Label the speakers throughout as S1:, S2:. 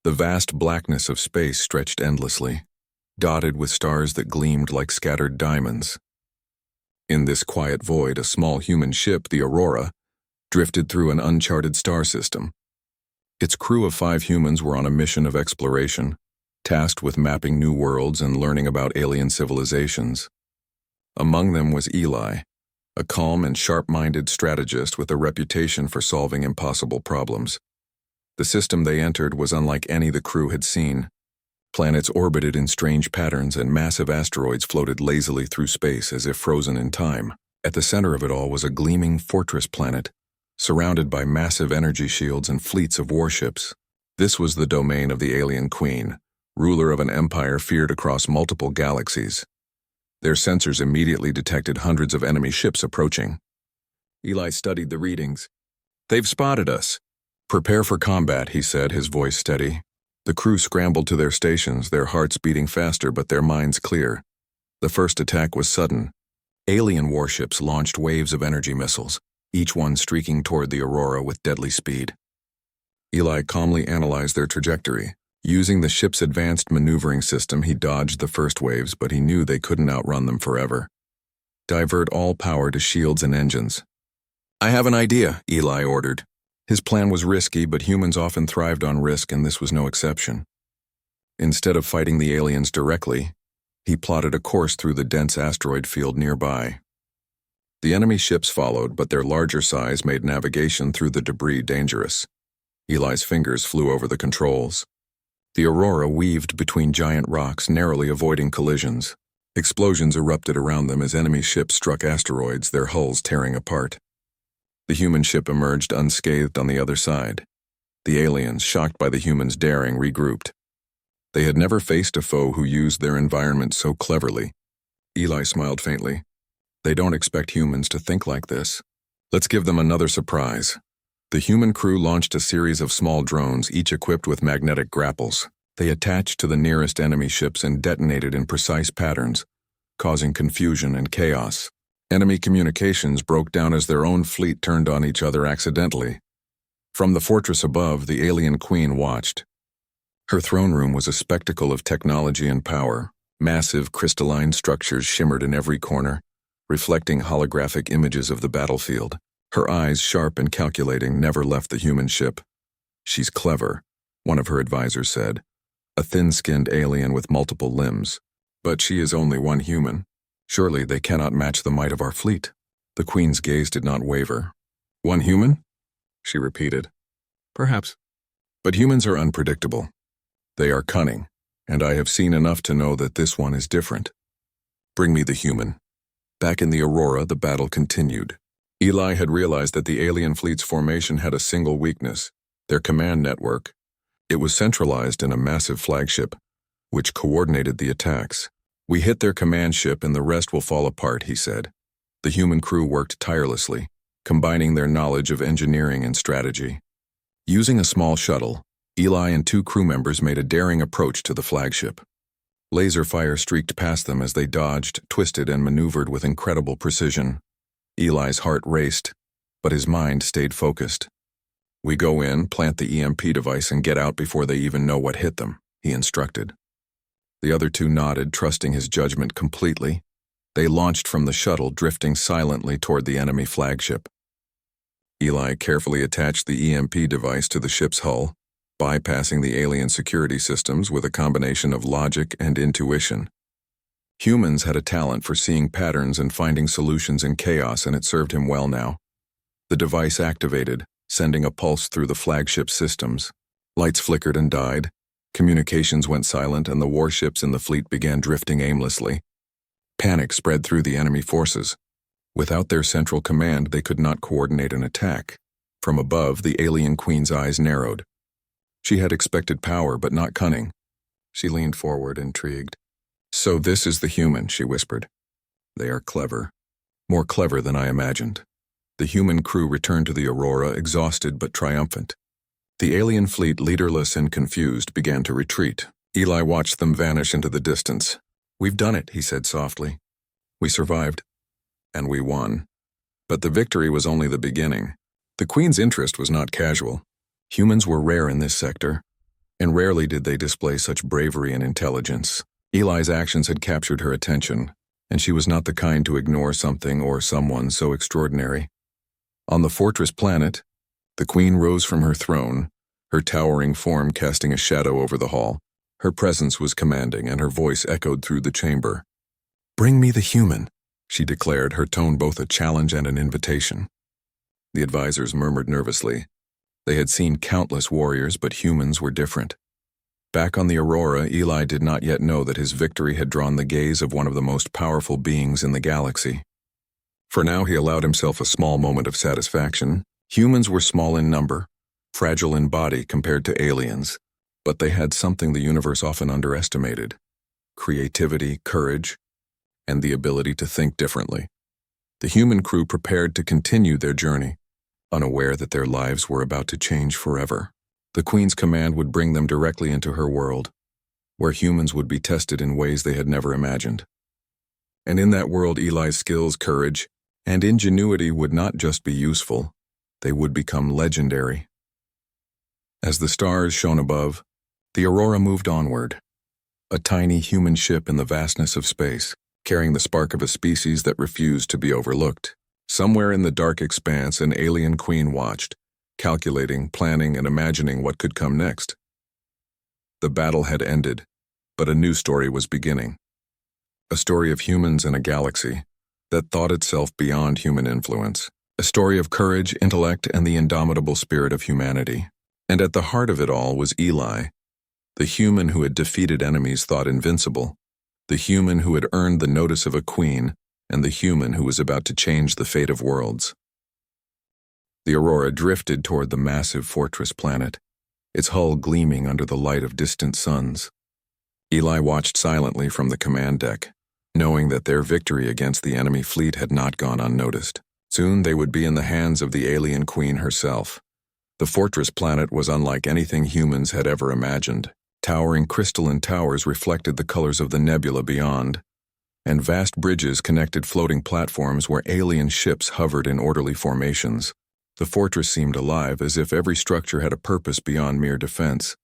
S1: The vast blackness of space stretched endlessly, dotted with stars that gleamed like scattered diamonds. In this quiet void, a small human ship, the Aurora, drifted through an uncharted star system. Its crew of 5 humans were on a mission of exploration, tasked with mapping new worlds and learning about alien civilizations. Among them was Eli, a calm and sharp-minded strategist with a reputation for solving impossible problems. The system they entered was unlike any the crew had seen. Planets orbited in strange patterns and massive asteroids floated lazily through space as if frozen in time. At the center of it all was a gleaming fortress planet, surrounded by massive energy shields and fleets of warships. This was the domain of the alien queen, ruler of an empire feared across multiple galaxies. Their sensors immediately detected hundreds of enemy ships approaching. Eli studied the readings. "They've spotted us." "Prepare for combat," he said, his voice steady. The crew scrambled to their stations, their hearts beating faster but their minds clear. The first attack was sudden. Alien warships launched waves of energy missiles, each one streaking toward the Aurora with deadly speed. Eli calmly analyzed their trajectory. Using the ship's advanced maneuvering system, he dodged the first waves, but he knew they couldn't outrun them forever. "Divert all power to shields and engines." "I have an idea," Eli ordered. His plan was risky, but humans often thrived on risk, and this was no exception. Instead of fighting the aliens directly, he plotted a course through the dense asteroid field nearby. The enemy ships followed, but their larger size made navigation through the debris dangerous. Eli's fingers flew over the controls. The Aurora weaved between giant rocks, narrowly avoiding collisions. Explosions erupted around them as enemy ships struck asteroids, their hulls tearing apart. The human ship emerged unscathed on the other side. The aliens, shocked by the humans' daring, regrouped. They had never faced a foe who used their environment so cleverly. Eli smiled faintly. "They don't expect humans to think like this. Let's give them another surprise." The human crew launched a series of small drones, each equipped with magnetic grapples. They attached to the nearest enemy ships and detonated in precise patterns, causing confusion and chaos. Enemy communications broke down as their own fleet turned on each other accidentally. From the fortress above, the alien queen watched. Her throne room was a spectacle of technology and power. Massive crystalline structures shimmered in every corner, reflecting holographic images of the battlefield. Her eyes, sharp and calculating, never left the human ship. "She's clever," one of her advisors said. "A thin-skinned alien with multiple limbs. But she is only one human. Surely they cannot match the might of our fleet." The queen's gaze did not waver. "One human?" she repeated. "Perhaps. But humans are unpredictable. They are cunning, and I have seen enough to know that this one is different. Bring me the human." Back in the Aurora, the battle continued. Eli had realized that the alien fleet's formation had a single weakness: their command network. It was centralized in a massive flagship, which coordinated the attacks. "We hit their command ship and the rest will fall apart," he said. The human crew worked tirelessly, combining their knowledge of engineering and strategy. Using a small shuttle, Eli and 2 crew members made a daring approach to the flagship. Laser fire streaked past them as they dodged, twisted, and maneuvered with incredible precision. Eli's heart raced, but his mind stayed focused. "We go in, plant the EMP device, and get out before they even know what hit them," he instructed. The other 2 nodded, trusting his judgment completely. They launched from the shuttle, drifting silently toward the enemy flagship. Eli carefully attached the EMP device to the ship's hull, bypassing the alien security systems with a combination of logic and intuition. Humans had a talent for seeing patterns and finding solutions in chaos, and it served him well now. The device activated, sending a pulse through the flagship systems. Lights flickered and died. Communications went silent, and the warships in the fleet began drifting aimlessly. Panic spread through the enemy forces. Without their central command, they could not coordinate an attack. From above, the alien queen's eyes narrowed. She had expected power, but not cunning. She leaned forward, intrigued. "So this is the human," she whispered. "They are clever. More clever than I imagined." The human crew returned to the Aurora, exhausted but triumphant. The alien fleet, leaderless and confused, began to retreat. Eli watched them vanish into the distance. "We've done it," he said softly. "We survived. And we won." But the victory was only the beginning. The Queen's interest was not casual. Humans were rare in this sector, and rarely did they display such bravery and intelligence. Eli's actions had captured her attention, and she was not the kind to ignore something or someone so extraordinary. On the fortress planet, the queen rose from her throne, her towering form casting a shadow over the hall. Her presence was commanding, and her voice echoed through the chamber. "Bring me the human," she declared, her tone both a challenge and an invitation. The advisors murmured nervously. They had seen countless warriors, but humans were different. Back on the Aurora, Eli did not yet know that his victory had drawn the gaze of one of the most powerful beings in the galaxy. For now, he allowed himself a small moment of satisfaction. Humans were small in number, fragile in body compared to aliens, but they had something the universe often underestimated: creativity, courage, and the ability to think differently. The human crew prepared to continue their journey, unaware that their lives were about to change forever. The Queen's command would bring them directly into her world, where humans would be tested in ways they had never imagined. And in that world, Eli's skills, courage, and ingenuity would not just be useful, they would become legendary. As the stars shone above, the Aurora moved onward, a tiny human ship in the vastness of space, carrying the spark of a species that refused to be overlooked. Somewhere in the dark expanse, an alien queen watched, calculating, planning, and imagining what could come next. The battle had ended, but a new story was beginning. A story of humans in a galaxy that thought itself beyond human influence. A story of courage, intellect, and the indomitable spirit of humanity. And at the heart of it all was Eli, the human who had defeated enemies thought invincible, the human who had earned the notice of a queen, and the human who was about to change the fate of worlds. The Aurora drifted toward the massive fortress planet, its hull gleaming under the light of distant suns. Eli watched silently from the command deck, knowing that their victory against the enemy fleet had not gone unnoticed. Soon they would be in the hands of the alien queen herself. The fortress planet was unlike anything humans had ever imagined. Towering crystalline towers reflected the colors of the nebula beyond, and vast bridges connected floating platforms where alien ships hovered in orderly formations. The fortress seemed alive, as if every structure had a purpose beyond mere defense.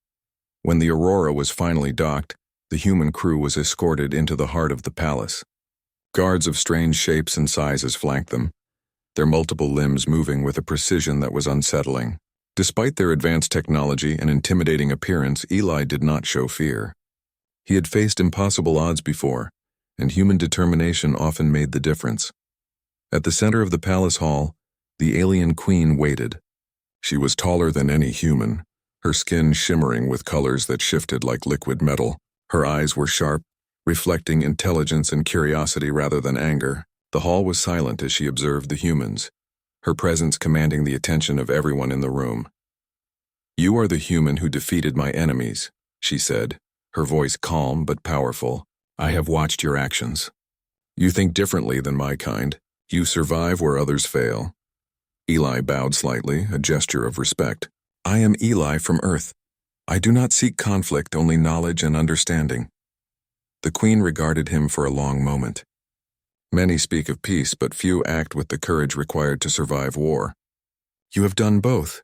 S1: When the Aurora was finally docked, the human crew was escorted into the heart of the palace. Guards of strange shapes and sizes flanked them, their multiple limbs moving with a precision that was unsettling. Despite their advanced technology and intimidating appearance, Eli did not show fear. He had faced impossible odds before, and human determination often made the difference. At the center of the palace hall, the alien queen waited. She was taller than any human, her skin shimmering with colors that shifted like liquid metal. Her eyes were sharp, reflecting intelligence and curiosity rather than anger. The hall was silent as she observed the humans, her presence commanding the attention of everyone in the room. "You are the human who defeated my enemies," she said, her voice calm but powerful. "I have watched your actions. You think differently than my kind. You survive where others fail." Eli bowed slightly, a gesture of respect. "I am Eli from Earth. I do not seek conflict, only knowledge and understanding." The queen regarded him for a long moment. Many speak of peace, but few act with the courage required to survive war. "You have done both."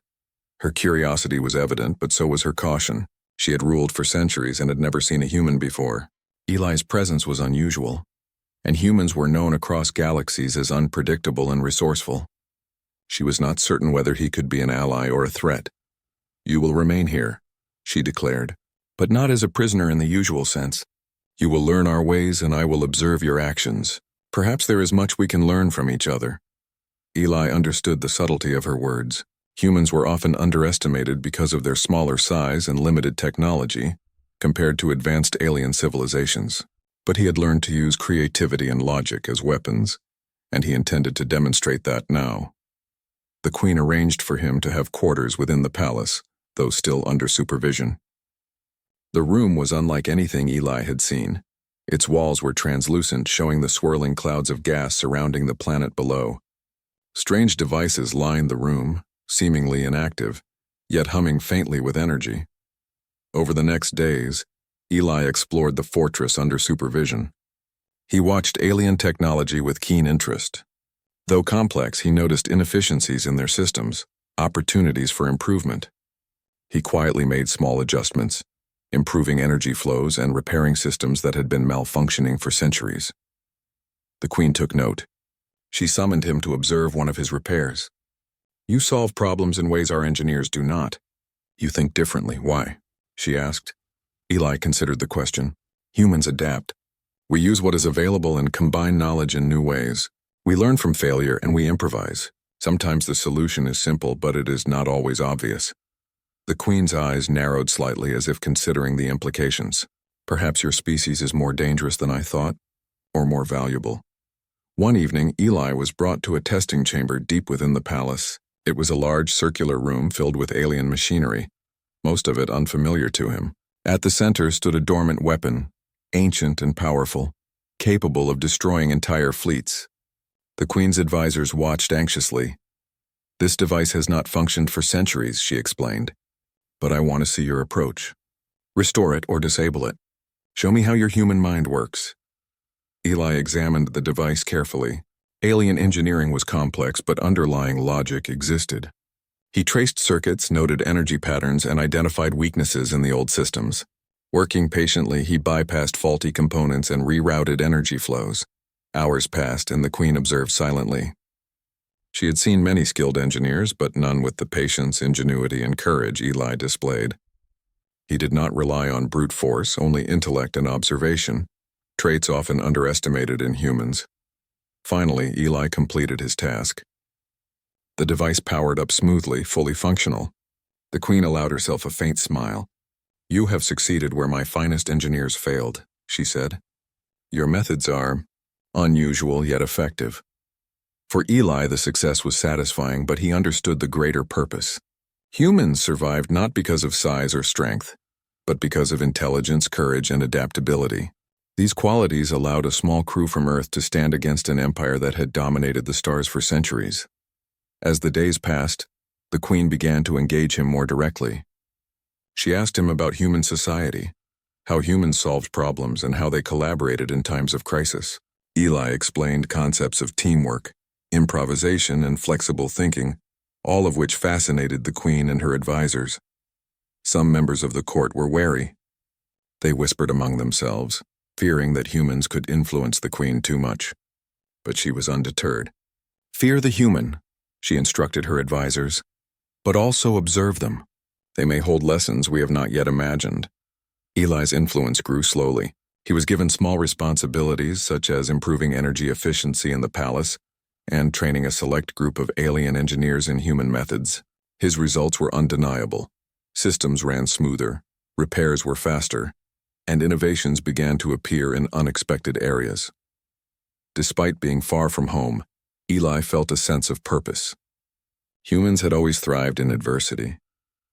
S1: Her curiosity was evident, but so was her caution. She had ruled for centuries and had never seen a human before. Eli's presence was unusual, and humans were known across galaxies as unpredictable and resourceful. She was not certain whether he could be an ally or a threat. "You will remain here," she declared, "but not as a prisoner in the usual sense. You will learn our ways and I will observe your actions. Perhaps there is much we can learn from each other." Eli understood the subtlety of her words. Humans were often underestimated because of their smaller size and limited technology, compared to advanced alien civilizations. But he had learned to use creativity and logic as weapons, and he intended to demonstrate that now. The queen arranged for him to have quarters within the palace, though still under supervision. The room was unlike anything Eli had seen. Its walls were translucent, showing the swirling clouds of gas surrounding the planet below. Strange devices lined the room, seemingly inactive, yet humming faintly with energy. Over the next days, Eli explored the fortress under supervision. He watched alien technology with keen interest. Though complex, he noticed inefficiencies in their systems, opportunities for improvement. He quietly made small adjustments, improving energy flows and repairing systems that had been malfunctioning for centuries. The Queen took note. She summoned him to observe one of his repairs. "You solve problems in ways our engineers do not. You think differently. Why?" she asked. Eli considered the question. "Humans adapt. We use what is available and combine knowledge in new ways. We learn from failure and we improvise. Sometimes the solution is simple, but it is not always obvious." The Queen's eyes narrowed slightly as if considering the implications. "Perhaps your species is more dangerous than I thought, or more valuable." One evening, Eli was brought to a testing chamber deep within the palace. It was a large circular room filled with alien machinery, most of it unfamiliar to him. At the center stood a dormant weapon, ancient and powerful, capable of destroying entire fleets. The Queen's advisors watched anxiously. "This device has not functioned for centuries," she explained. "But I want to see your approach. Restore it or disable it. Show me how your human mind works." Eli examined the device carefully. Alien engineering was complex, but underlying logic existed. He traced circuits, noted energy patterns, and identified weaknesses in the old systems. Working patiently, he bypassed faulty components and rerouted energy flows. Hours passed, and the Queen observed silently. She had seen many skilled engineers, but none with the patience, ingenuity, and courage Eli displayed. He did not rely on brute force, only intellect and observation, traits often underestimated in humans. Finally, Eli completed his task. The device powered up smoothly, fully functional. The Queen allowed herself a faint smile. "You have succeeded where my finest engineers failed," she said. "Your methods are unusual yet effective." For Eli, the success was satisfying, but he understood the greater purpose. Humans survived not because of size or strength, but because of intelligence, courage, and adaptability. These qualities allowed a small crew from Earth to stand against an empire that had dominated the stars for centuries. As the days passed, the Queen began to engage him more directly. She asked him about human society, how humans solved problems, and how they collaborated in times of crisis. Eli explained concepts of teamwork, improvisation, and flexible thinking, all of which fascinated the Queen and her advisors. Some members of the court were wary. They whispered among themselves, fearing that humans could influence the Queen too much. But she was undeterred. "Fear the human," she instructed her advisors, "but also observe them. They may hold lessons we have not yet imagined." Eli's influence grew slowly. He was given small responsibilities such as improving energy efficiency in the palace and training a select group of alien engineers in human methods. His results were undeniable. Systems ran smoother, repairs were faster, and innovations began to appear in unexpected areas. Despite being far from home, Eli felt a sense of purpose. Humans had always thrived in adversity,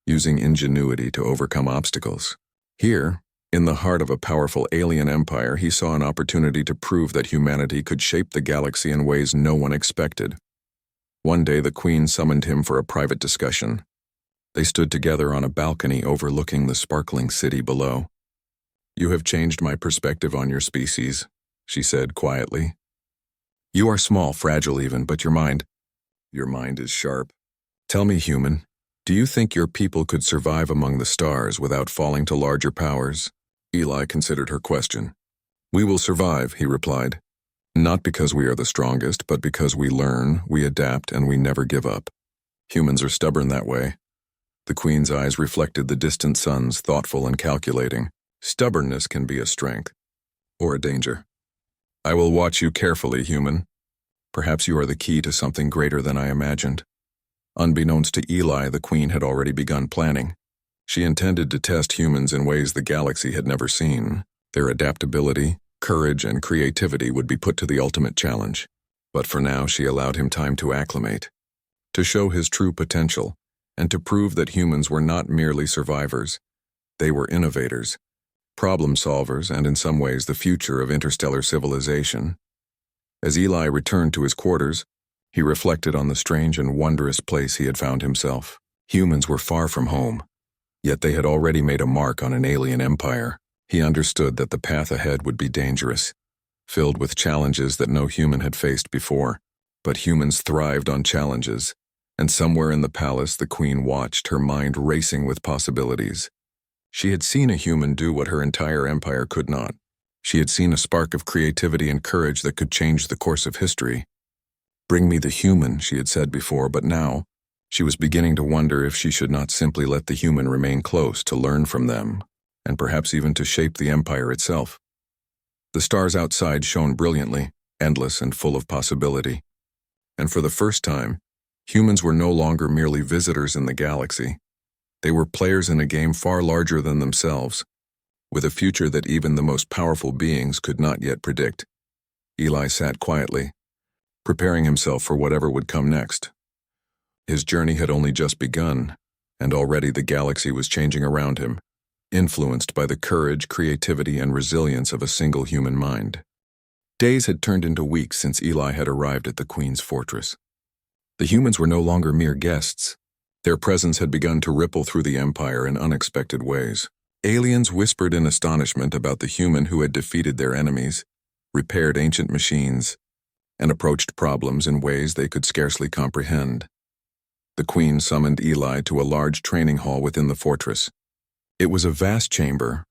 S1: using ingenuity to overcome obstacles. Here, in the heart of a powerful alien empire, he saw an opportunity to prove that humanity could shape the galaxy in ways no one expected. One day, the Queen summoned him for a private discussion. They stood together on a balcony overlooking the sparkling city below. "You have changed my perspective on your species," she said quietly. "You are small, fragile even, but your mind is sharp. Tell me, human, do you think your people could survive among the stars without falling to larger powers?" Eli considered her question. "We will survive," he replied. "Not because we are the strongest, but because we learn, we adapt, and we never give up. Humans are stubborn that way." The Queen's eyes reflected the distant suns, thoughtful and calculating. "Stubbornness can be a strength, or a danger. I will watch you carefully, human. Perhaps you are the key to something greater than I imagined." Unbeknownst to Eli, the Queen had already begun planning. She intended to test humans in ways the galaxy had never seen. Their adaptability, courage, and creativity would be put to the ultimate challenge. But for now, she allowed him time to acclimate, to show his true potential, and to prove that humans were not merely survivors. They were innovators, problem solvers, and in some ways the future of interstellar civilization. As Eli returned to his quarters, he reflected on the strange and wondrous place he had found himself. Humans were far from home, yet they had already made a mark on an alien empire. He understood that the path ahead would be dangerous, filled with challenges that no human had faced before. But humans thrived on challenges, and somewhere in the palace the Queen watched, her mind racing with possibilities. She had seen a human do what her entire empire could not. She had seen a spark of creativity and courage that could change the course of history. "Bring me the human," she had said before, but now, she was beginning to wonder if she should not simply let the human remain close to learn from them, and perhaps even to shape the empire itself. The stars outside shone brilliantly, endless and full of possibility. And for the first time, humans were no longer merely visitors in the galaxy. They were players in a game far larger than themselves, with a future that even the most powerful beings could not yet predict. Eli sat quietly, preparing himself for whatever would come next. His journey had only just begun, and already the galaxy was changing around him, influenced by the courage, creativity, and resilience of a single human mind. Days had turned into weeks since Eli had arrived at the Queen's fortress. The humans were no longer mere guests. Their presence had begun to ripple through the Empire in unexpected ways. Aliens whispered in astonishment about the human who had defeated their enemies, repaired ancient machines, and approached problems in ways they could scarcely comprehend. The Queen summoned Eli to a large training hall within the fortress. It was a vast chamber,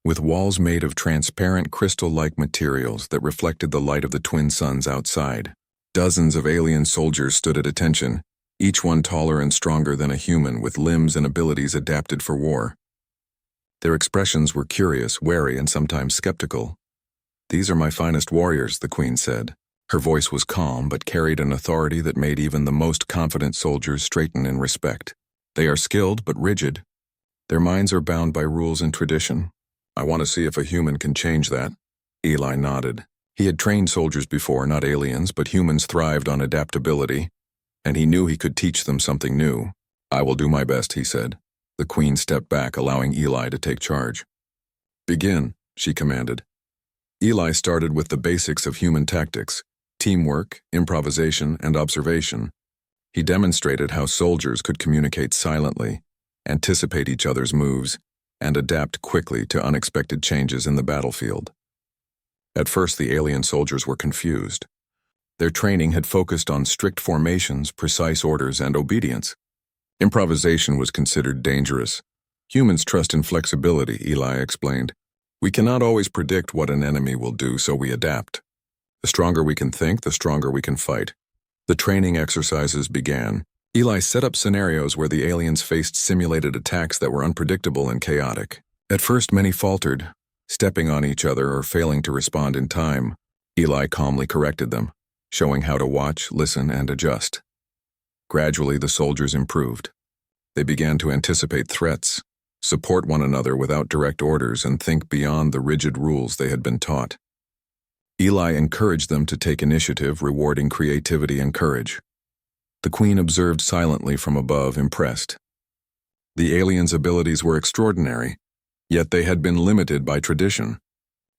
S1: with walls made of transparent crystal-like materials that reflected the light of the twin suns outside. Dozens of alien soldiers stood at attention, each one taller and stronger than a human with limbs and abilities adapted for war. Their expressions were curious, wary, and sometimes skeptical. "These are my finest warriors," the Queen said. Her voice was calm but carried an authority that made even the most confident soldiers straighten in respect. "They are skilled but rigid. Their minds are bound by rules and tradition. I want to see if a human can change that." Eli nodded. He had trained soldiers before, not aliens, but humans thrived on adaptability, and he knew he could teach them something new. "I will do my best," he said. The Queen stepped back, allowing Eli to take charge. "Begin," she commanded. Eli started with the basics of human tactics: teamwork, improvisation, and observation. He demonstrated how soldiers could communicate silently, anticipate each other's moves, and adapt quickly to unexpected changes in the battlefield. At first, the alien soldiers were confused. Their training had focused on strict formations, precise orders, and obedience. Improvisation was considered dangerous. "Humans trust in flexibility," Eli explained. "We cannot always predict what an enemy will do, so we adapt. The stronger we can think, the stronger we can fight." The training exercises began. Eli set up scenarios where the aliens faced simulated attacks that were unpredictable and chaotic. At first, many faltered, stepping on each other or failing to respond in time. Eli calmly corrected them, showing how to watch, listen, and adjust. Gradually, the soldiers improved. They began to anticipate threats, support one another without direct orders, and think beyond the rigid rules they had been taught. Eli encouraged them to take initiative, rewarding creativity and courage. The Queen observed silently from above, impressed. The aliens' abilities were extraordinary, yet they had been limited by tradition.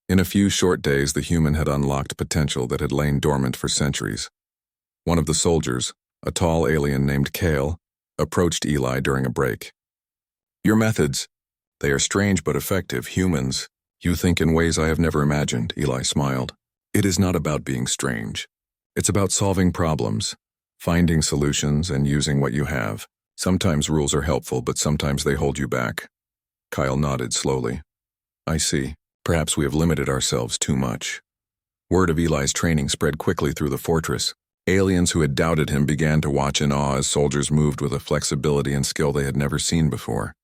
S1: In a few short days, the human had unlocked potential that had lain dormant for centuries. One of the soldiers, a tall alien named Kale, approached Eli during a break. "Your methods, they are strange but effective. Humans, you think in ways I have never imagined," Eli smiled. "It is not about being strange. It's about solving problems, finding solutions, and using what you have. Sometimes rules are helpful, but sometimes they hold you back." Kyle nodded slowly. "I see. Perhaps we have limited ourselves too much." Word of Eli's training spread quickly through the fortress. Aliens who had doubted him began to watch in awe as soldiers moved with a flexibility and skill they had never seen before.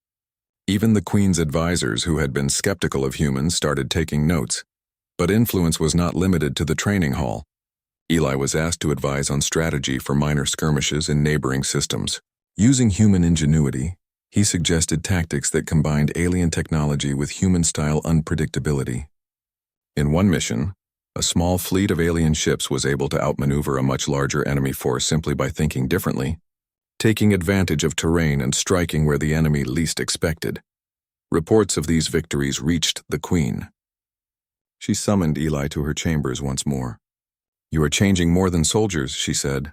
S1: Even the Queen's advisors, who had been skeptical of humans, started taking notes. But influence was not limited to the training hall. Eli was asked to advise on strategy for minor skirmishes in neighboring systems. Using human ingenuity, he suggested tactics that combined alien technology with human-style unpredictability. In one mission, a small fleet of alien ships was able to outmaneuver a much larger enemy force simply by thinking differently, taking advantage of terrain and striking where the enemy least expected. Reports of these victories reached the Queen. She summoned Eli to her chambers once more. "You are changing more than soldiers," she said.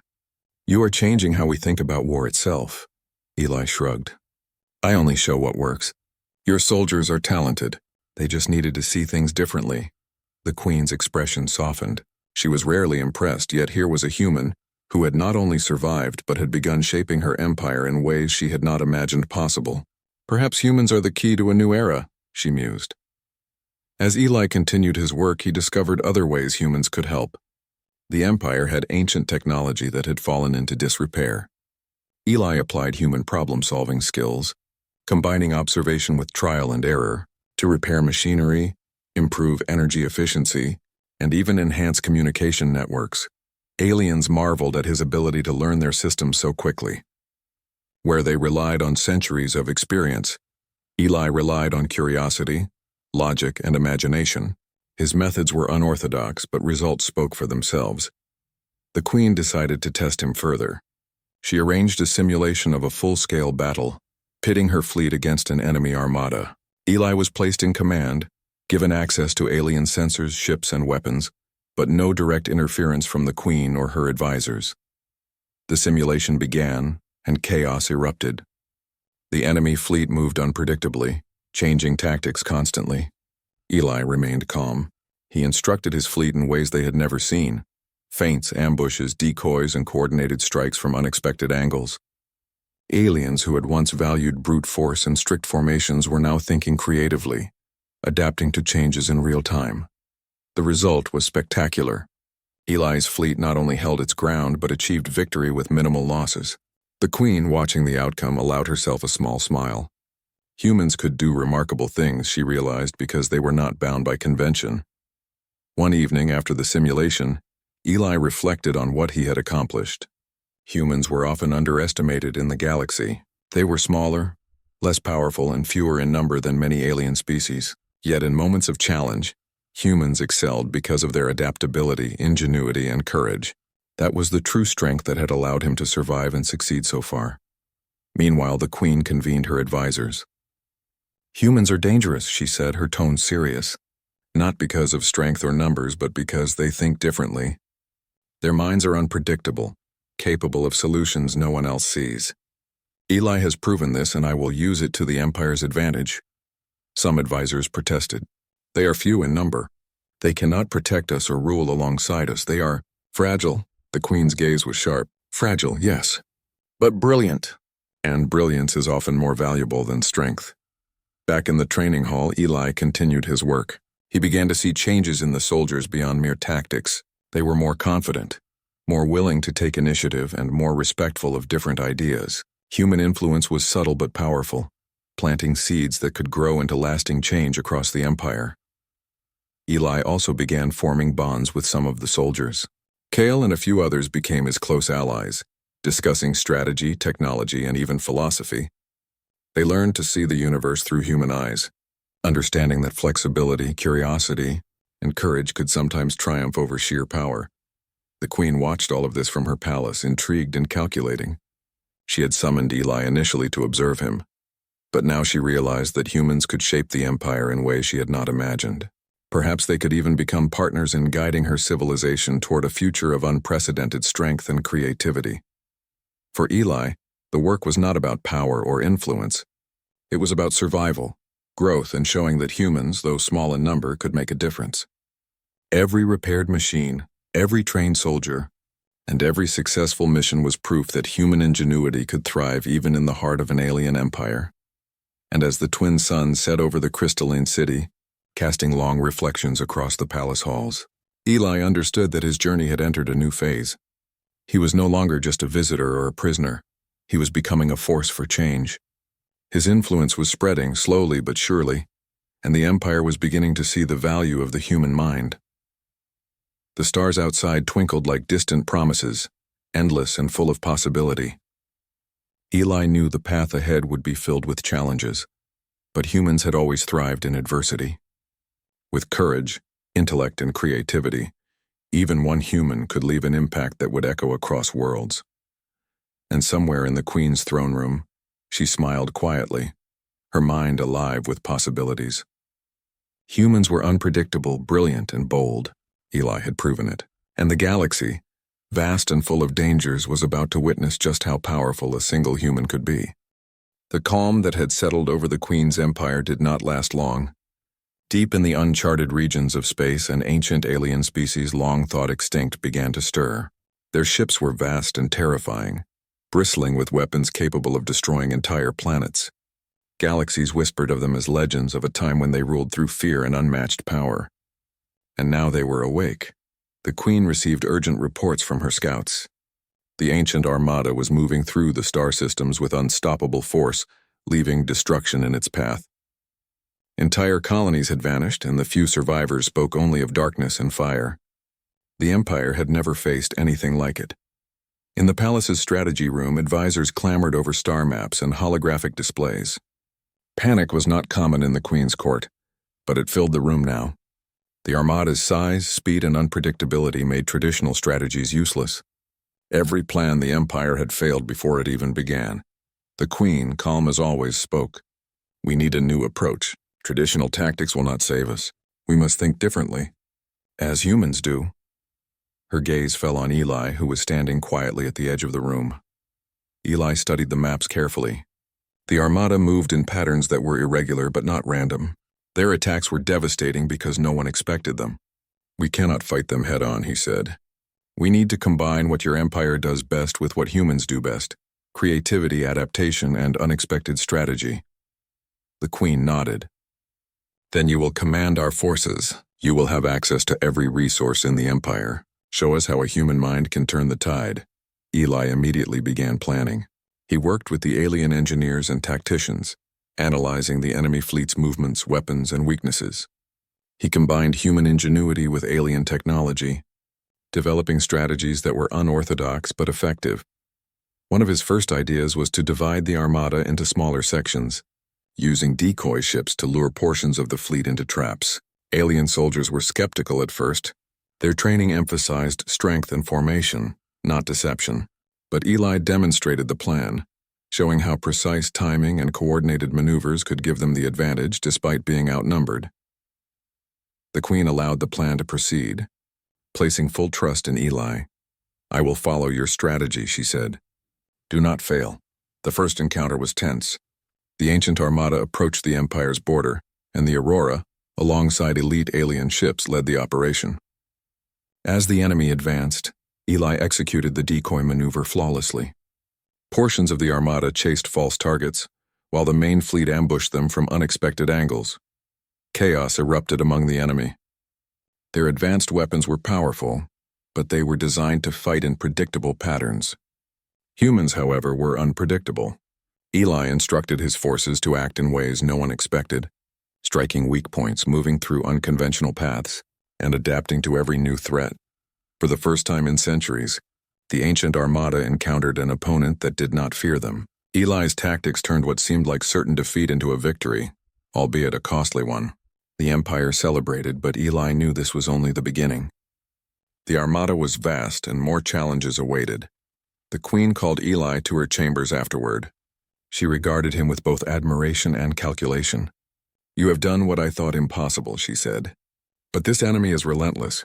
S1: "You are changing how we think about war itself." Eli shrugged. "I only show what works. Your soldiers are talented. They just needed to see things differently." The Queen's expression softened. She was rarely impressed, yet here was a human who had not only survived but had begun shaping her empire in ways she had not imagined possible. Perhaps humans are the key to a new era, she mused. As Eli continued his work, he discovered other ways humans could help. The Empire had ancient technology that had fallen into disrepair. Eli applied human problem-solving skills, combining observation with trial and error, to repair machinery, improve energy efficiency, and even enhance communication networks. Aliens marveled at his ability to learn their systems so quickly. Where they relied on centuries of experience, Eli relied on curiosity, logic, and imagination. His methods were unorthodox, but results spoke for themselves. The Queen decided to test him further. She arranged a simulation of a full-scale battle, pitting her fleet against an enemy armada. Eli was placed in command, given access to alien sensors, ships, and weapons, but no direct interference from the Queen or her advisors. The simulation began, and chaos erupted. The enemy fleet moved unpredictably, changing tactics constantly. Eli remained calm. He instructed his fleet in ways they had never seen: feints, ambushes, decoys, and coordinated strikes from unexpected angles. Aliens who had once valued brute force and strict formations were now thinking creatively, adapting to changes in real time. The result was spectacular. Eli's fleet not only held its ground but achieved victory with minimal losses. The Queen, watching the outcome, allowed herself a small smile. Humans could do remarkable things, she realized, because they were not bound by convention. One evening after the simulation, Eli reflected on what he had accomplished. Humans were often underestimated in the galaxy. They were smaller, less powerful, and fewer in number than many alien species. Yet in moments of challenge, humans excelled because of their adaptability, ingenuity, and courage. That was the true strength that had allowed him to survive and succeed so far. Meanwhile, the Queen convened her advisors. "Humans are dangerous," she said, her tone serious. Not because of strength or numbers, but because they think differently. Their minds are unpredictable, capable of solutions no one else sees. Eli has proven this, and I will use it to the Empire's advantage. Some advisors protested. They are few in number. They cannot protect us or rule alongside us. They are fragile. The Queen's gaze was sharp. Fragile, yes, but brilliant. And brilliance is often more valuable than strength. Back in the training hall, Eli continued his work. He began to see changes in the soldiers beyond mere tactics. They were more confident, more willing to take initiative, and more respectful of different ideas. Human influence was subtle but powerful, planting seeds that could grow into lasting change across the Empire. Eli also began forming bonds with some of the soldiers. Kale and a few others became his close allies, discussing strategy, technology, and even philosophy. They learned to see the universe through human eyes, understanding that flexibility, curiosity, and courage could sometimes triumph over sheer power. The Queen watched all of this from her palace, intrigued and calculating. She had summoned Eli initially to observe him, but now she realized that humans could shape the Empire in ways she had not imagined. Perhaps they could even become partners in guiding her civilization toward a future of unprecedented strength and creativity. For Eli, the work was not about power or influence. It was about survival, growth, and showing that humans, though small in number, could make a difference. Every repaired machine, every trained soldier, and every successful mission was proof that human ingenuity could thrive even in the heart of an alien empire. And as the twin suns set over the crystalline city, casting long reflections across the palace halls, Eli understood that his journey had entered a new phase. He was no longer just a visitor or a prisoner. He was becoming a force for change. His influence was spreading slowly but surely, and the Empire was beginning to see the value of the human mind. The stars outside twinkled like distant promises, endless and full of possibility. Eli knew the path ahead would be filled with challenges, but humans had always thrived in adversity. With courage, intellect, and creativity, even one human could leave an impact that would echo across worlds. And somewhere in the Queen's throne room, she smiled quietly, her mind alive with possibilities. Humans were unpredictable, brilliant, and bold. Eli had proven it. And the galaxy, vast and full of dangers, was about to witness just how powerful a single human could be. The calm that had settled over the Queen's empire did not last long. Deep in the uncharted regions of space, an ancient alien species long thought extinct began to stir. Their ships were vast and terrifying, bristling with weapons capable of destroying entire planets. Galaxies whispered of them as legends of a time when they ruled through fear and unmatched power. And now they were awake. The Queen received urgent reports from her scouts. The ancient armada was moving through the star systems with unstoppable force, leaving destruction in its path. Entire colonies had vanished, and the few survivors spoke only of darkness and fire. The Empire had never faced anything like it. In the palace's strategy room, advisors clamored over star maps and holographic displays. Panic was not common in the Queen's court, but it filled the room now. The Armada's size, speed, and unpredictability made traditional strategies useless. Every plan the Empire had failed before it even began. The Queen, calm as always, spoke. "We need a new approach. Traditional tactics will not save us. We must think differently, as humans do." Her gaze fell on Eli, who was standing quietly at the edge of the room. Eli studied the maps carefully. The Armada moved in patterns that were irregular but not random. Their attacks were devastating because no one expected them. "We cannot fight them head-on," he said. "We need to combine what your empire does best with what humans do best: creativity, adaptation, and unexpected strategy." The Queen nodded. "Then you will command our forces. You will have access to every resource in the Empire. Show us how a human mind can turn the tide." Eli immediately began planning. He worked with the alien engineers and tacticians, analyzing the enemy fleet's movements, weapons, and weaknesses. He combined human ingenuity with alien technology, developing strategies that were unorthodox but effective. One of his first ideas was to divide the Armada into smaller sections, using decoy ships to lure portions of the fleet into traps. Alien soldiers were skeptical at first. Their training emphasized strength and formation, not deception. But Eli demonstrated the plan, showing how precise timing and coordinated maneuvers could give them the advantage despite being outnumbered. The Queen allowed the plan to proceed, placing full trust in Eli. "I will follow your strategy," she said. "Do not fail." The first encounter was tense. The ancient armada approached the Empire's border, and the Aurora, alongside elite alien ships, led the operation. As the enemy advanced, Eli executed the decoy maneuver flawlessly. Portions of the armada chased false targets, while the main fleet ambushed them from unexpected angles. Chaos erupted among the enemy. Their advanced weapons were powerful, but they were designed to fight in predictable patterns. Humans, however, were unpredictable. Eli instructed his forces to act in ways no one expected, striking weak points, moving through unconventional paths, and adapting to every new threat. For the first time in centuries, the ancient armada encountered an opponent that did not fear them. Eli's tactics turned what seemed like certain defeat into a victory, albeit a costly one. The Empire celebrated, but Eli knew this was only the beginning. The armada was vast, and more challenges awaited. The Queen called Eli to her chambers afterward. She regarded him with both admiration and calculation. "You have done what I thought impossible," she said. "But this enemy is relentless.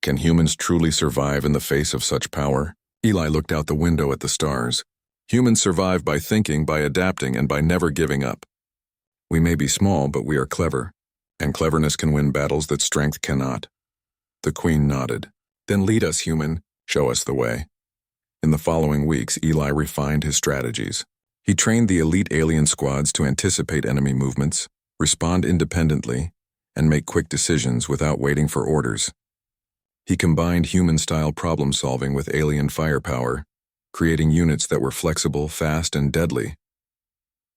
S1: Can humans truly survive in the face of such power?" Eli looked out the window at the stars. "Humans survive by thinking, by adapting, and by never giving up. We may be small, but we are clever, and cleverness can win battles that strength cannot." The Queen nodded. "Then lead us, human. Show us the way." In the following weeks, Eli refined his strategies. He trained the elite alien squads to anticipate enemy movements, respond independently, and make quick decisions without waiting for orders. He combined human-style problem-solving with alien firepower, creating units that were flexible, fast, and deadly.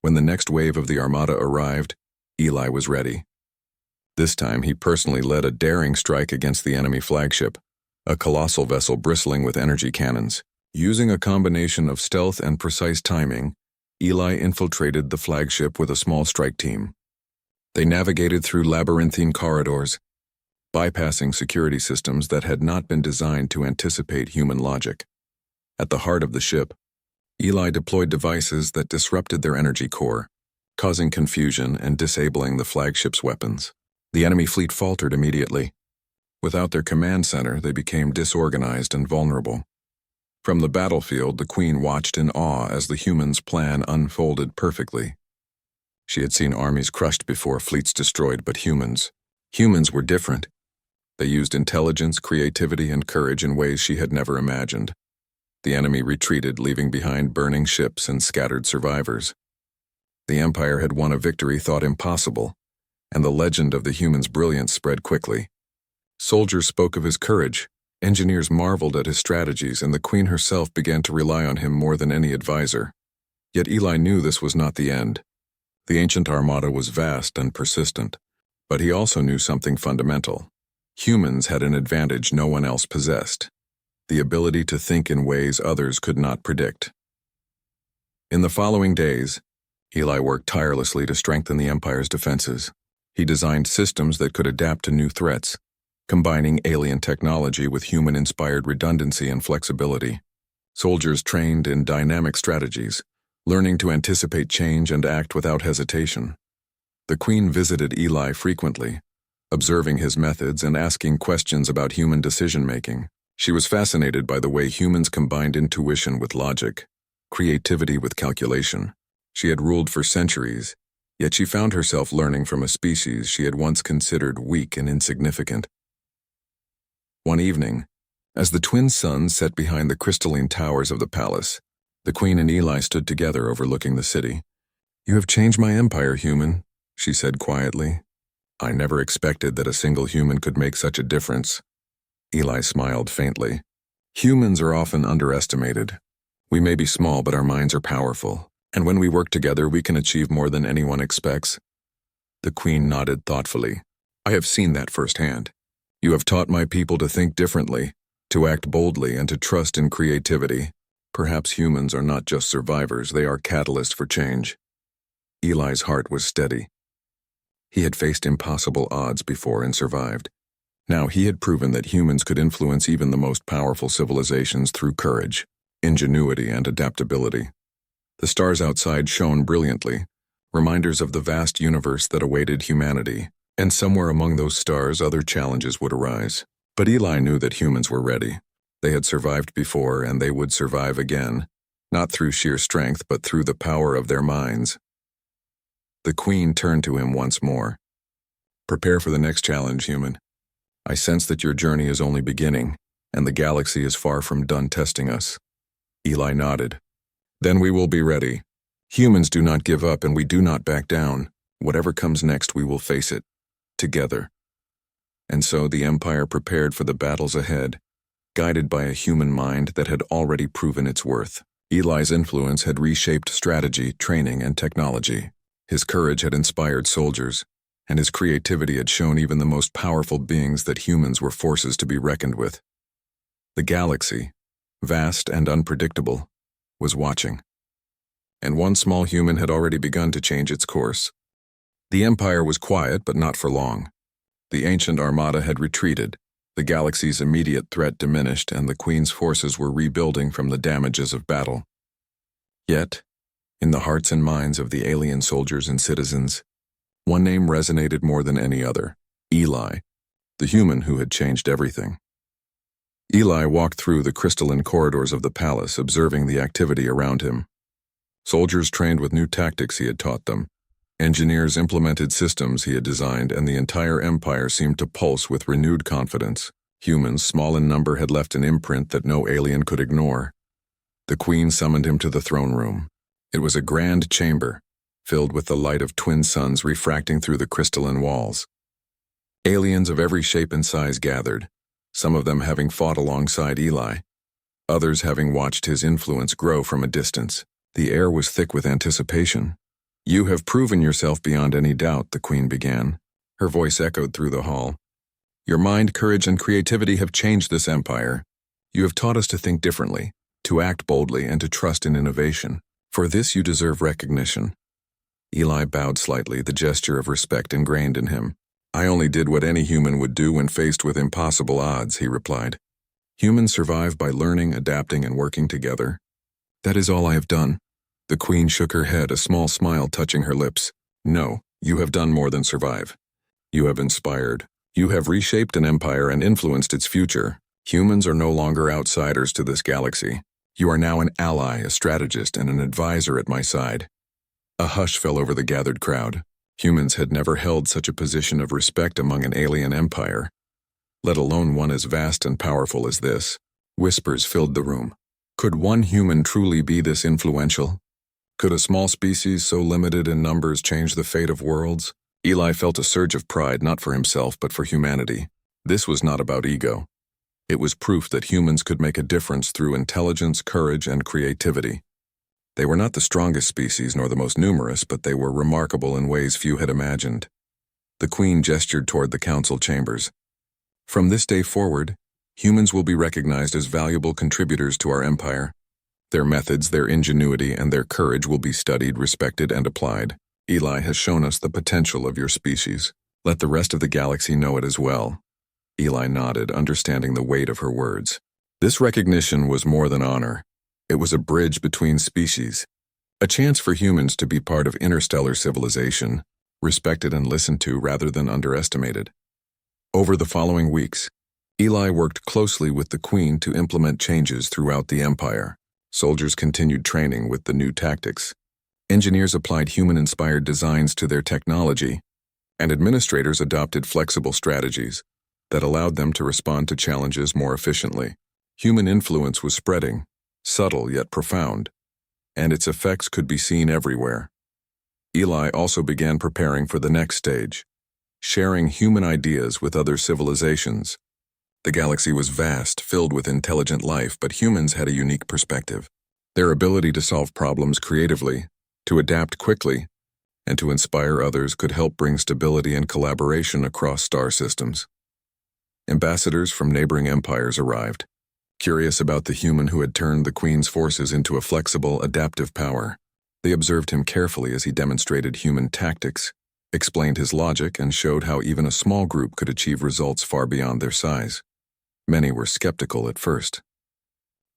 S1: When the next wave of the armada arrived, Eli was ready. This time, he personally led a daring strike against the enemy flagship, a colossal vessel bristling with energy cannons. Using a combination of stealth and precise timing, Eli infiltrated the flagship with a small strike team. They navigated through labyrinthine corridors, bypassing security systems that had not been designed to anticipate human logic. At the heart of the ship, Eli deployed devices that disrupted their energy core, causing confusion and disabling the flagship's weapons. The enemy fleet faltered immediately. Without their command center, they became disorganized and vulnerable. From the battlefield, the Queen watched in awe as the humans' plan unfolded perfectly. She had seen armies crushed before, fleets destroyed, but humans were different. They used intelligence, creativity, and courage in ways she had never imagined. The enemy retreated, leaving behind burning ships and scattered survivors. The Empire had won a victory thought impossible, and the legend of the human's brilliance spread quickly. Soldiers spoke of his courage, engineers marveled at his strategies, and the Queen herself began to rely on him more than any advisor. Yet Eli knew this was not the end. The ancient armada was vast and persistent, but he also knew something fundamental. Humans had an advantage no one else possessed: the ability to think in ways others could not predict. In the following days, Eli worked tirelessly to strengthen the Empire's defenses. He designed systems that could adapt to new threats, combining alien technology with human-inspired redundancy and flexibility. Soldiers trained in dynamic strategies, learning to anticipate change and act without hesitation. The Queen visited Eli frequently, observing his methods and asking questions about human decision-making. She was fascinated by the way humans combined intuition with logic, creativity with calculation. She had ruled for centuries, yet she found herself learning from a species she had once considered weak and insignificant. One evening, as the twin suns set behind the crystalline towers of the palace, the Queen and Eli stood together overlooking the city. "You have changed my empire, human," she said quietly. "I never expected that a single human could make such a difference." Eli smiled faintly. "Humans are often underestimated. We may be small, but our minds are powerful, and when we work together, we can achieve more than anyone expects." The Queen nodded thoughtfully. "I have seen that firsthand. You have taught my people to think differently, to act boldly, and to trust in creativity. Perhaps humans are not just survivors, they are catalysts for change." Eli's heart was steady. He had faced impossible odds before and survived. Now he had proven that humans could influence even the most powerful civilizations through courage, ingenuity, and adaptability. The stars outside shone brilliantly, reminders of the vast universe that awaited humanity, and somewhere among those stars other challenges would arise. But Eli knew that humans were ready. They had survived before, and they would survive again, not through sheer strength, but through the power of their minds. The Queen turned to him once more. "Prepare for the next challenge, human. I sense that your journey is only beginning, and the galaxy is far from done testing us." Eli nodded. "Then we will be ready. Humans do not give up, and we do not back down. Whatever comes next, we will face it, together." And so the Empire prepared for the battles ahead, guided by a human mind that had already proven its worth. Eli's influence had reshaped strategy, training, and technology. His courage had inspired soldiers, and his creativity had shown even the most powerful beings that humans were forces to be reckoned with. The galaxy, vast and unpredictable, was watching. And one small human had already begun to change its course. The Empire was quiet, but not for long. The ancient armada had retreated, the galaxy's immediate threat diminished, and the Queen's forces were rebuilding from the damages of battle. Yet, in the hearts and minds of the alien soldiers and citizens, one name resonated more than any other: Eli, the human who had changed everything. Eli walked through the crystalline corridors of the palace, observing the activity around him. Soldiers trained with new tactics he had taught them. Engineers implemented systems he had designed, and the entire empire seemed to pulse with renewed confidence. Humans, small in number, had left an imprint that no alien could ignore. The Queen summoned him to the throne room. It was a grand chamber, filled with the light of twin suns refracting through the crystalline walls. Aliens of every shape and size gathered, some of them having fought alongside Eli, others having watched his influence grow from a distance. The air was thick with anticipation. "You have proven yourself beyond any doubt," the Queen began. Her voice echoed through the hall. "Your mind, courage, and creativity have changed this empire. You have taught us to think differently, to act boldly, and to trust in innovation. For this you deserve recognition." Eli bowed slightly, the gesture of respect ingrained in him. "I only did what any human would do when faced with impossible odds," he replied. "Humans survive by learning, adapting, and working together. That is all I have done." The Queen shook her head, a small smile touching her lips. "No, you have done more than survive. You have inspired. You have reshaped an empire and influenced its future. Humans are no longer outsiders to this galaxy. You are now an ally, a strategist, and an advisor at my side." A hush fell over the gathered crowd. Humans had never held such a position of respect among an alien empire, let alone one as vast and powerful as this. Whispers filled the room. Could one human truly be this influential? Could a small species so limited in numbers change the fate of worlds? Eli felt a surge of pride, not for himself but for humanity. This was not about ego. It was proof that humans could make a difference through intelligence, courage, and creativity. They were not the strongest species nor the most numerous, but they were remarkable in ways few had imagined. The Queen gestured toward the council chambers. From this day forward, humans will be recognized as valuable contributors to our empire. Their methods, their ingenuity, and their courage will be studied, respected, and applied. Eli has shown us the potential of your species. Let the rest of the galaxy know it as well. Eli nodded, understanding the weight of her words. This recognition was more than honor. It was a bridge between species, a chance for humans to be part of interstellar civilization, respected and listened to rather than underestimated. Over the following weeks, Eli worked closely with the Queen to implement changes throughout the Empire. Soldiers continued training with the new tactics. Engineers applied human-inspired designs to their technology, and administrators adopted flexible strategies that allowed them to respond to challenges more efficiently. Human influence was spreading, subtle yet profound, and its effects could be seen everywhere. Eli also began preparing for the next stage, sharing human ideas with other civilizations. The galaxy was vast, filled with intelligent life, but humans had a unique perspective. Their ability to solve problems creatively, to adapt quickly, and to inspire others could help bring stability and collaboration across star systems. Ambassadors from neighboring empires arrived, curious about the human who had turned the Queen's forces into a flexible, adaptive power. They observed him carefully as he demonstrated human tactics, explained his logic, and showed how even a small group could achieve results far beyond their size. Many were skeptical at first.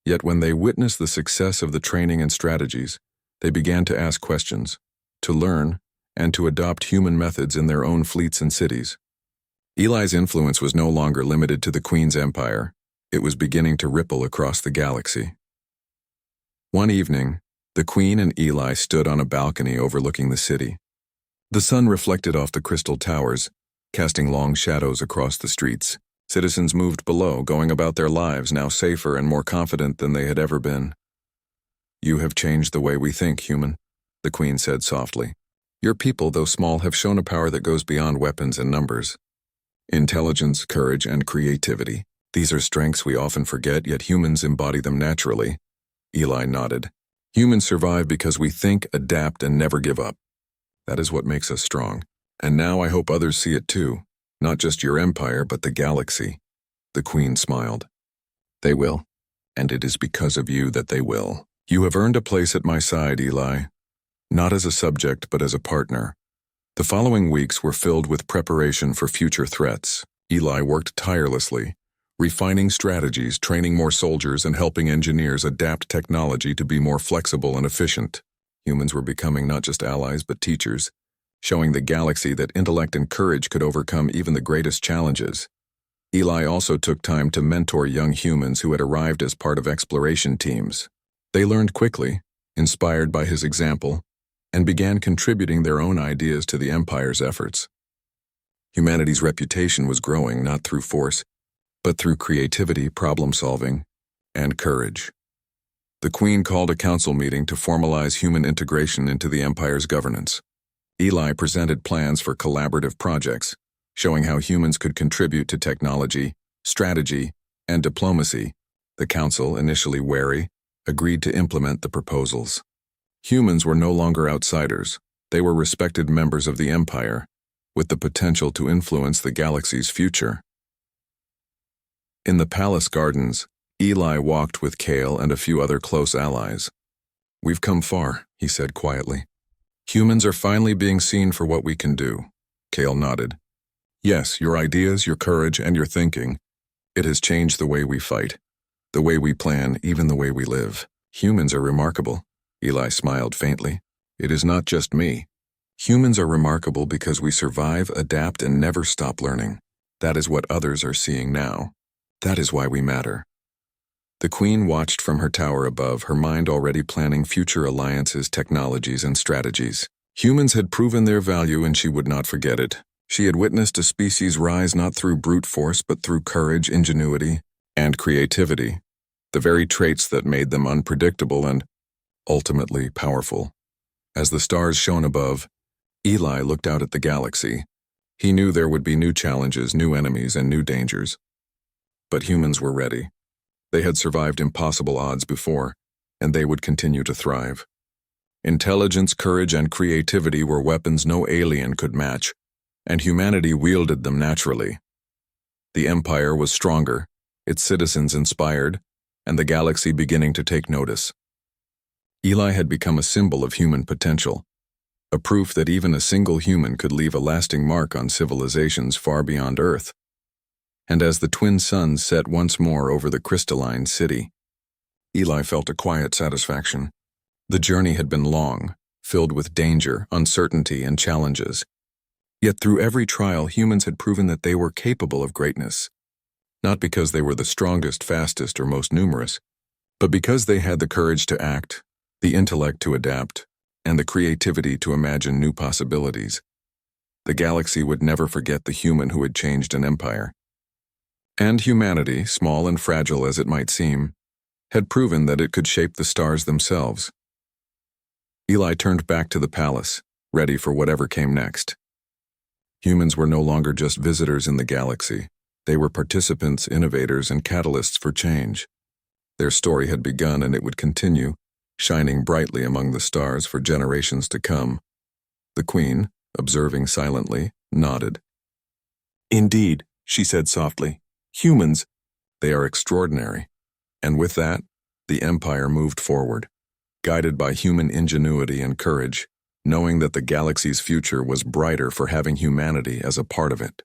S1: Yet when they witnessed the success of the training and strategies, they began to ask questions, to learn, and to adopt human methods in their own fleets and cities. Eli's influence was no longer limited to the Queen's empire. It was beginning to ripple across the galaxy. One evening, the Queen and Eli stood on a balcony overlooking the city. The sun reflected off the crystal towers, casting long shadows across the streets. Citizens moved below, going about their lives, now safer and more confident than they had ever been. "You have changed the way we think, human," the Queen said softly. "Your people, though small, have shown a power that goes beyond weapons and numbers. Intelligence, courage, and creativity. These are strengths we often forget, yet humans embody them naturally." Eli nodded. "Humans survive because we think, adapt, and never give up. That is what makes us strong. And now I hope others see it too. Not just your empire, but the galaxy." The Queen smiled. "They will, and it is because of you that they will. You have earned a place at my side, Eli. Not as a subject, but as a partner." The following weeks were filled with preparation for future threats. Eli worked tirelessly, refining strategies, training more soldiers, and helping engineers adapt technology to be more flexible and efficient. Humans were becoming not just allies, but teachers, showing the galaxy that intellect and courage could overcome even the greatest challenges. Eli also took time to mentor young humans who had arrived as part of exploration teams. They learned quickly, inspired by his example, and began contributing their own ideas to the Empire's efforts. Humanity's reputation was growing not through force, but through creativity, problem-solving, and courage. The Queen called a council meeting to formalize human integration into the Empire's governance. Eli presented plans for collaborative projects, showing how humans could contribute to technology, strategy, and diplomacy. The council, initially wary, agreed to implement the proposals. Humans were no longer outsiders. They were respected members of the Empire, with the potential to influence the galaxy's future. In the palace gardens, Eli walked with Kale and a few other close allies. "We've come far," he said quietly. "Humans are finally being seen for what we can do." Kale nodded. "Yes, your ideas, your courage, and your thinking. It has changed the way we fight, the way we plan, even the way we live. Humans are remarkable." Eli smiled faintly. "It is not just me. Humans are remarkable because we survive, adapt, and never stop learning. That is what others are seeing now. That is why we matter." The Queen watched from her tower above, her mind already planning future alliances, technologies, and strategies. Humans had proven their value and she would not forget it. She had witnessed a species rise not through brute force but through courage, ingenuity, and creativity, the very traits that made them unpredictable and, ultimately, powerful. As the stars shone above, Eli looked out at the galaxy. He knew there would be new challenges, new enemies, and new dangers. But humans were ready. They had survived impossible odds before, and they would continue to thrive. Intelligence, courage, and creativity were weapons no alien could match, and humanity wielded them naturally. The Empire was stronger, its citizens inspired, and the galaxy beginning to take notice. Eli had become a symbol of human potential, a proof that even a single human could leave a lasting mark on civilizations far beyond Earth. And as the twin suns set once more over the crystalline city, Eli felt a quiet satisfaction. The journey had been long, filled with danger, uncertainty, and challenges. Yet through every trial, humans had proven that they were capable of greatness. Not because they were the strongest, fastest, or most numerous, but because they had the courage to act, the intellect to adapt, and the creativity to imagine new possibilities. The galaxy would never forget the human who had changed an empire. And humanity, small and fragile as it might seem, had proven that it could shape the stars themselves. Eli turned back to the palace, ready for whatever came next. Humans were no longer just visitors in the galaxy. They were participants, innovators, and catalysts for change. Their story had begun, and it would continue, shining brightly among the stars for generations to come. The Queen, observing silently, nodded. "Indeed," she said softly, "humans, they are extraordinary." And with that, the Empire moved forward, guided by human ingenuity and courage, knowing that the galaxy's future was brighter for having humanity as a part of it.